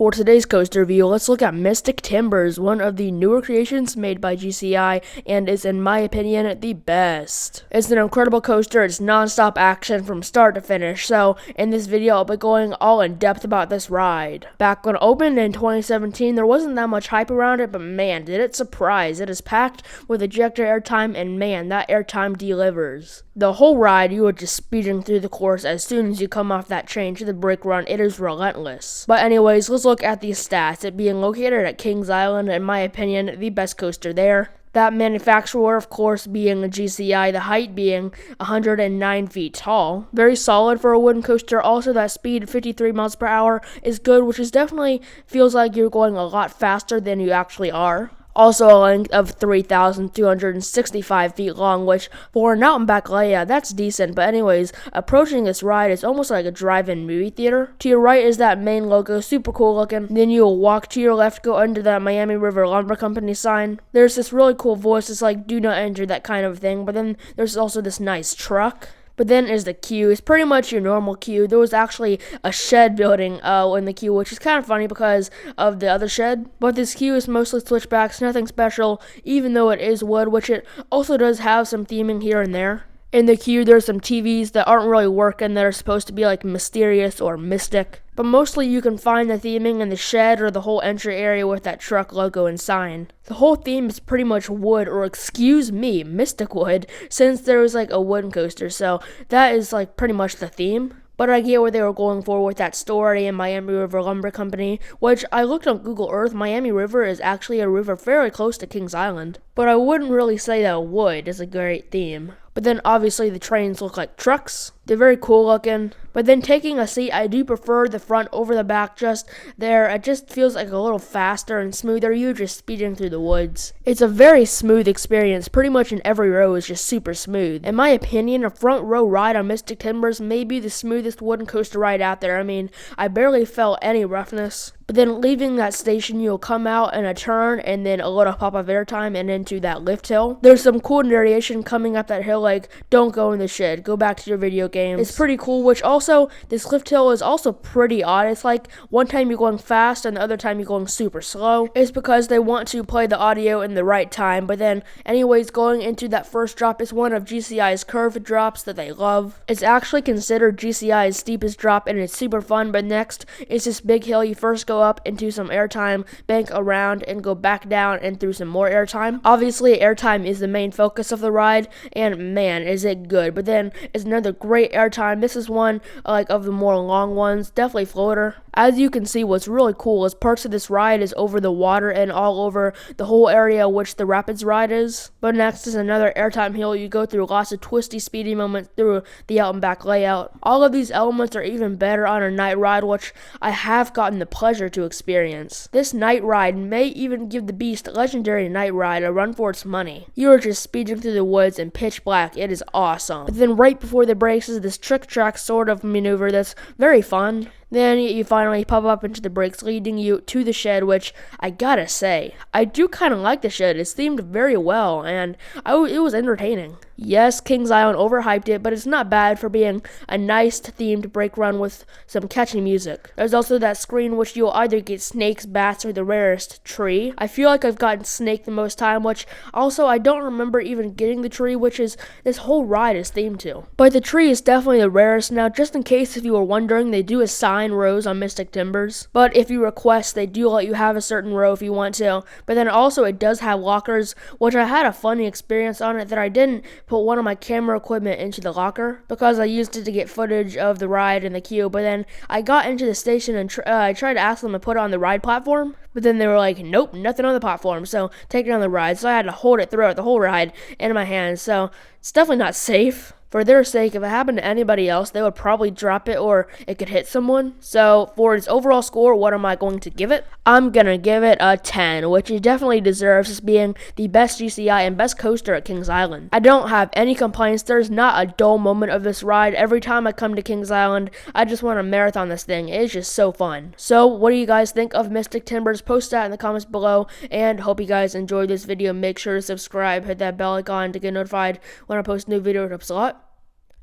For today's coaster review, let's look at Mystic Timbers, one of the newer creations made by GCI, and is, in my opinion, the best. It's an incredible coaster. It's non-stop action from start to finish, so in this video, I'll be going all in depth about this ride. Back when it opened in 2017, there wasn't that much hype around it, but man, did it surprise. It is packed with ejector airtime, and man, that airtime delivers. The whole ride, you are just speeding through the course as soon as you come off that train to the brake run. It is relentless. But anyways, let's look at these stats. It being located at Kings Island, in my opinion, the best coaster there. That manufacturer, of course, being a GCI, the height being 109 feet tall. Very solid for a wooden coaster. Also, that speed, 53 miles per hour, is good, which is definitely feels like you're going a lot faster than you actually are. Also a length of 3,265 feet long, which for an out and back layout, that's decent. But anyways, approaching this ride is almost like a drive-in movie theater. To your right is that main logo, super cool looking. Then you'll walk to your left, go under that Miami River Lumber Company sign. There's this really cool voice, it's like do not enter, that kind of thing. But then there's also this nice truck. But then is the queue. It's pretty much your normal queue. There was actually a shed building in the queue, which is kind of funny because of the other shed. But this queue is mostly switchbacks, nothing special, even though it is wood, which it also does have some theming here and there. In the queue, there's some TVs that aren't really working that are supposed to be like mysterious or mystic. But mostly you can find the theming in the shed or the whole entry area with that truck logo and sign. The whole theme is pretty much wood, or excuse me, mystic wood, since there was like a wooden coaster. So that is like pretty much the theme. But I get where they were going for with that story in Miami River Lumber Company, which I looked on Google Earth. Miami River is actually a river very close to Kings Island. But I wouldn't really say that wood is a great theme. But then obviously the trains look like trucks. They're very cool looking. But then taking a seat, I do prefer the front over the back just there. It just feels like a little faster and smoother. You're just speeding through the woods. It's a very smooth experience. Pretty much in every row is just super smooth. In my opinion, a front row ride on Mystic Timbers may be the smoothest wooden coaster ride out there. I mean, I barely felt any roughness. But then leaving that station, you'll come out in a turn and then a little pop of airtime and into that lift hill. There's some cool narration coming up that hill, like, don't go in the shed, go back to your video games. It's pretty cool, which also, this lift hill is also pretty odd. It's like one time you're going fast and the other time you're going super slow. It's because they want to play the audio in the right time. But then, anyways, going into that first drop is one of GCI's curved drops that they love. It's actually considered GCI's steepest drop and it's super fun. But next is this big hill. You first go up into some airtime, bank around, and go back down and through some more airtime. Obviously, airtime is the main focus of the ride, and man, is it good. But then it's another great airtime. This is one like of the more long ones, definitely floater. As you can see, what's really cool is parts of this ride is over the water and all over the whole area which the Rapids ride is. But next is another airtime hill. You go through lots of twisty, speedy moments through the out and back layout. All of these elements are even better on a night ride, which I have gotten the pleasure to experience. This night ride may even give the beast legendary night ride a run for its money. You are just speeding through the woods in pitch black. It is awesome. But then right before the brakes is this trick track sort of maneuver that's very fun. Then you finally pop up into the brakes, leading you to the shed, which I gotta say, I do kind of like the shed. It's themed very well, and it was entertaining. Yes, Kings Island overhyped it, but it's not bad for being a nice themed brake run with some catchy music. There's also that screen which you'll either get snakes, bats, or the rarest tree. I feel like I've gotten snake the most time, which also I don't remember even getting the tree, which is this whole ride is themed to. But the tree is definitely the rarest. Now, just in case if you were wondering, they do assign rows on Mystic Timbers, but if you request, they do let you have a certain row if you want to. But then also it does have lockers, which I had a funny experience on it that I didn't put one of my camera equipment into the locker because I used it to get footage of the ride and the queue. But then I got into the station and I tried to ask them to put it on the ride platform, but then they were like, nope, nothing on the platform, so take it on the ride. So I had to hold it throughout the whole ride in my hands, so it's definitely not safe. For their sake, if it happened to anybody else, they would probably drop it or it could hit someone. So for its overall score, what am I going to give it? I'm going to give it a 10, which it definitely deserves as being the best GCI and best coaster at Kings Island. I don't have any complaints. There's not a dull moment of this ride. Every time I come to Kings Island, I just want to marathon this thing. It's just so fun. So what do you guys think of Mystic Timbers? Post that in the comments below, and hope you guys enjoyed this video. Make sure to subscribe, hit that bell icon to get notified when I post a new video. It helps a lot.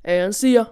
And see ya.